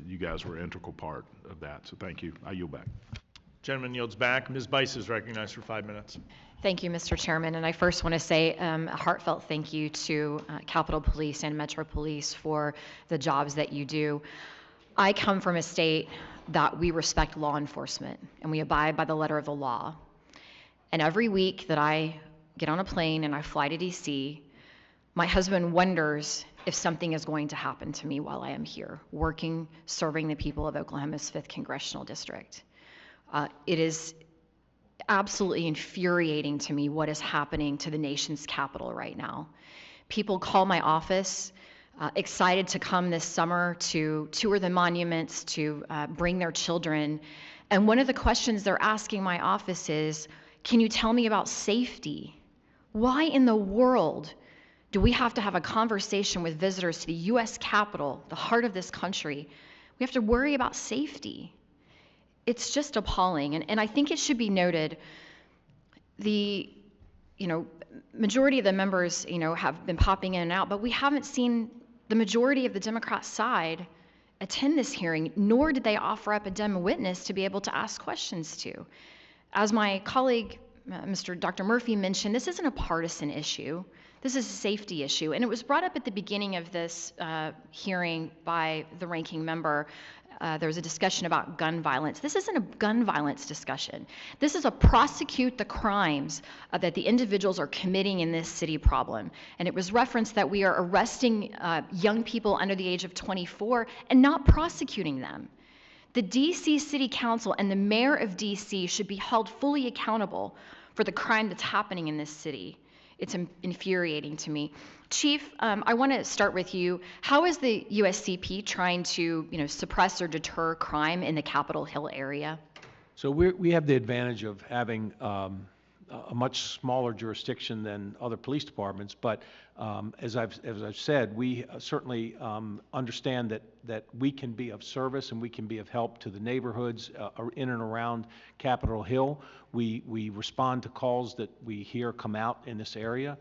you guys were an integral part of that. So thank you. I yield back. Gentleman yields back. Ms. Bice is recognized for 5 minutes. Thank you, Mr. Chairman. And I first want to say a heartfelt thank you to Capitol Police and Metro Police for the jobs that you do. I come from a state that we respect law enforcement and we abide by the letter of the law. And every week that I get on a plane and I fly to DC, my husband wonders if something is going to happen to me while I am here, working, serving the people of Oklahoma's 5th Congressional District. It is absolutely infuriating to me what is happening to the nation's capital right now. People call my office excited to come this summer to tour the monuments, to bring their children. And one of the questions they're asking my office is, can you tell me about safety? Why in the world do we have to have a conversation with visitors to the U.S. Capitol, the heart of this country? We have to worry about safety. It's just appalling. And I think it should be noted, the majority of the members have been popping in and out, but we haven't seen the majority of the Democrat side attend this hearing, nor did they offer up a Dem witness to be able to ask questions to. As my colleague, Dr. Murphy mentioned, this isn't a partisan issue. This is a safety issue. And it was brought up at the beginning of this hearing by the ranking member. There was a discussion about gun violence. This isn't a gun violence discussion. This is a prosecute the crimes that the individuals are committing in this city problem. And it was referenced that we are arresting young people under the age of 24 and not prosecuting them. The DC City Council and the mayor of DC should be held fully accountable for the crime that's happening in this city. It's infuriating to me. Chief, I want to start with you. How is the USCP trying to suppress or deter crime in the Capitol Hill area? So we have the advantage of having a much smaller jurisdiction than other police departments, but as I've said, we certainly understand that we can be of service and we can be of help to the neighborhoods in and around Capitol Hill. We respond to calls that we hear come out in this area,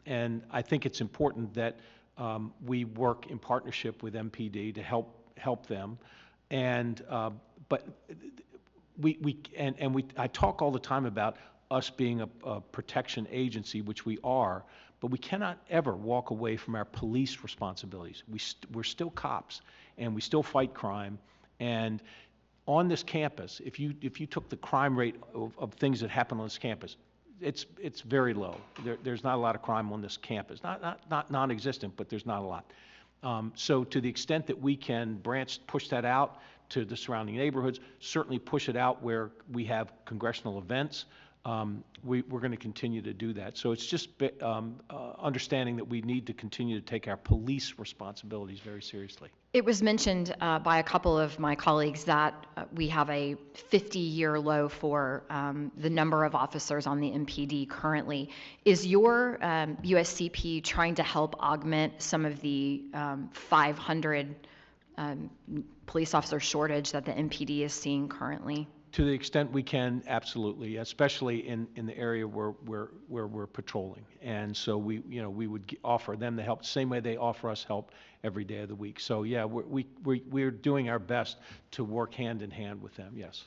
and I think it's important that we work in partnership with MPD to help them, and but I talk all the time about us being a protection agency, which we are, but we cannot ever walk away from our police responsibilities. We're still cops, and we still fight crime. And on this campus, if you took the crime rate of things that happen on this campus, it's very low. There's not a lot of crime on this campus. Not non-existent, but there's not a lot. So to the extent that we can push that out to the surrounding neighborhoods, certainly push it out where we have congressional events. We're going to continue to do that. So it's just understanding that we need to continue to take our police responsibilities very seriously. It was mentioned by a couple of my colleagues that we have a 50-year low for the number of officers on the MPD currently. Is your USCP trying to help augment some of the 500 police officer shortage that the MPD is seeing currently? To the extent we can, absolutely, especially in the area where we're patrolling. And so we would offer them the help, same way they offer us help every day of the week. So yeah, we're doing our best to work hand in hand with them, yes.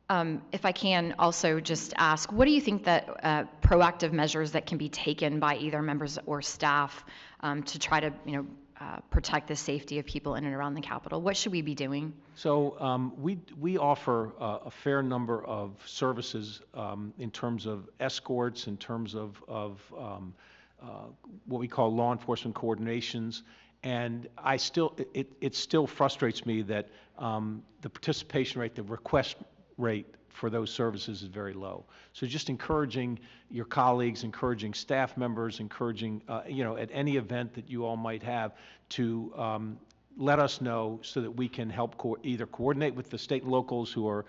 If I can also just ask, what do you think that proactive measures that can be taken by either members or staff to try to protect the safety of people in and around the Capitol? What should we be doing? So we offer a fair number of services in terms of escorts, in terms of what we call law enforcement coordinations, and it still frustrates me that the participation rate, the request rate for those services is very low. So just encouraging your colleagues, encouraging staff members, encouraging, at any event that you all might have to let us know so that we can help either coordinate with the state and locals who are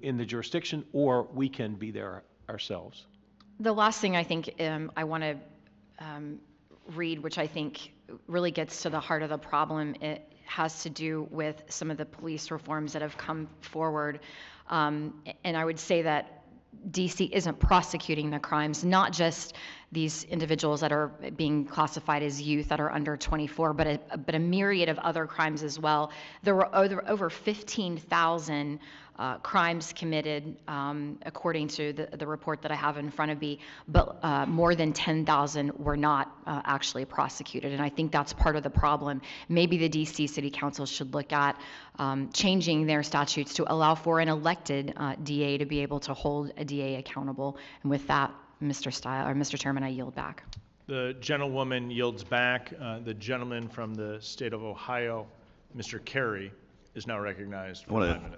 in the jurisdiction, or we can be there ourselves. The last thing I think I want to read, which I think really gets to the heart of the problem, it has to do with some of the police reforms that have come forward. And I would say that DC isn't prosecuting the crimes, not just these individuals that are being classified as youth that are under 24, but a myriad of other crimes as well. There were over 15,000 crimes committed, according to the report that I have in front of me, but more than 10,000 were not actually prosecuted. And I think that's part of the problem. Maybe the DC City Council should look at changing their statutes to allow for an elected DA to be able to hold a DA accountable. And with that, Mr. Chairman, I yield back. The gentlewoman yields back. The gentleman from the state of Ohio, Mr. Carey, is now recognized for 5 minutes.